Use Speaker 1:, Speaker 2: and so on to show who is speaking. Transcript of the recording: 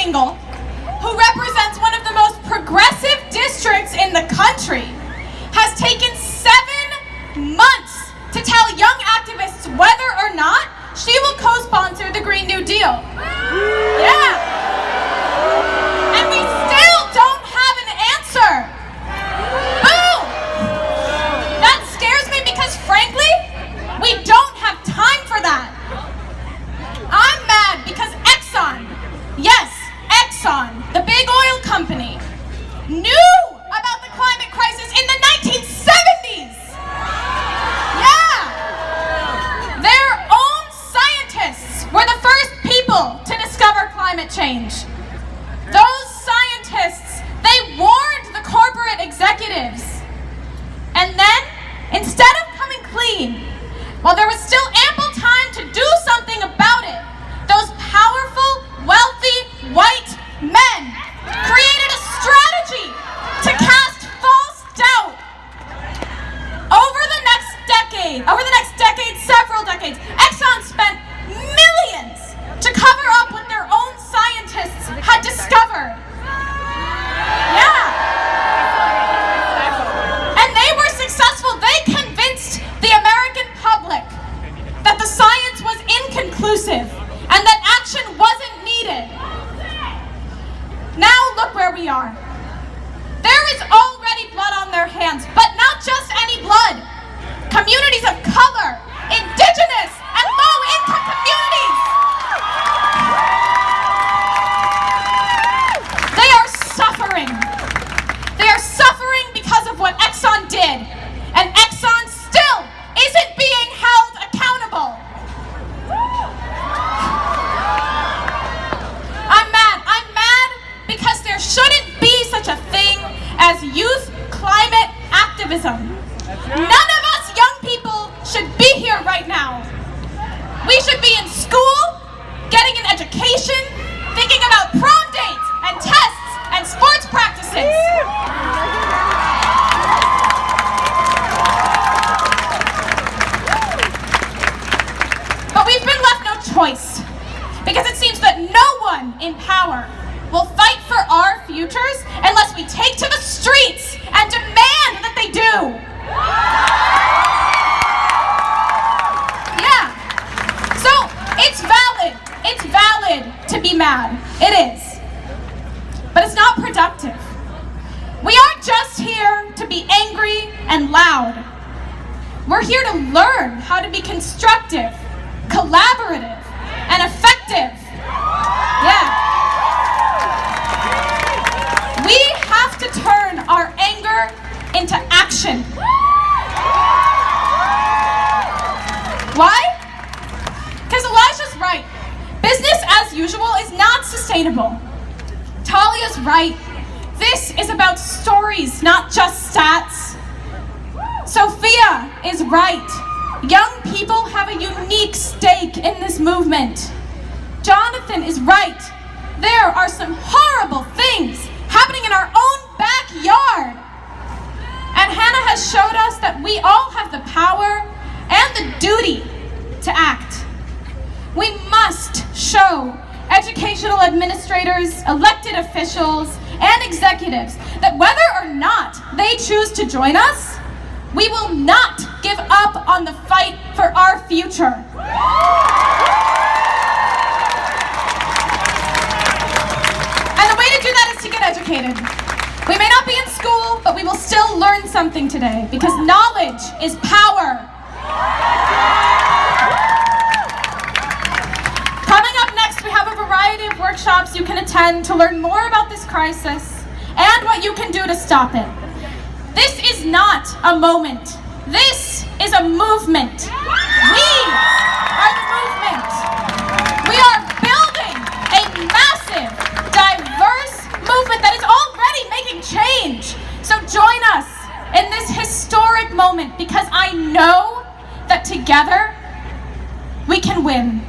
Speaker 1: Dingell, who represents one of the most progressive districts in the country, has taken 7 months to tell young activists whether or not she will co-sponsor the Green New Deal. Yeah. And we still don't have an answer. Boom! That scares me because, frankly, we don't have time for that. I'm mad because Exxon, yes, Exxon, the big oil company, knew about the climate crisis in the 1970s. Yeah. Their own scientists were the first people to discover climate change. Those scientists, they warned the corporate executives. And then, instead of coming clean, while there was still ample time to do something about it, those powerful, wealthy, white men created a strategy to cast false doubt. Over the next decade, several decades, Exxon spent millions to cover up what their own scientists had discovered. Yeah. And they were successful. They convinced the American public that the science was inconclusive and that action wasn't needed. Now look where we are. There is already blood on their hands, but not just any blood. Communities of color, indigenous, and low-income communities. They are suffering. They are suffering because of what Exxon did, and Exxon still isn't being held accountable. I'm mad because there shouldn't be such a thing as youth climate activism. None of us young people should be here right now. We should be in school, getting an education, thinking about prom dates and tests and sports practices. But we've been left no choice, because it seems that no one in power will fight for our futures unless we take to the streets and demand that they do. Yeah. So it's valid to be mad. It is. But it's not productive. We aren't just here to be angry and loud. We're here to learn how to be constructive, collaborative, and effective. Yeah. We have to turn our anger into action. Why? Because Elijah's right. Business as usual is not sustainable. Talia's right. This is about stories, not just stats. Sophia is right. Young people have a unique stake in this movement. Jonathan is right. There are some horrible things happening in our own backyard. And Hannah has showed us that we all have the power and the duty to act. We must show educational administrators, elected officials, and executives that whether or not they choose to join us, we will not give up on the fight for our future. And the way to do that is to get educated. We may not be in school, but we will still learn something today, because knowledge is power. Coming up next, we have a variety of workshops you can attend to learn more about this crisis and what you can do to stop it. This is not a moment. This is a movement. We are the movement. We are building a massive, diverse movement that is already making change. So join us in this historic moment, because I know that together we can win.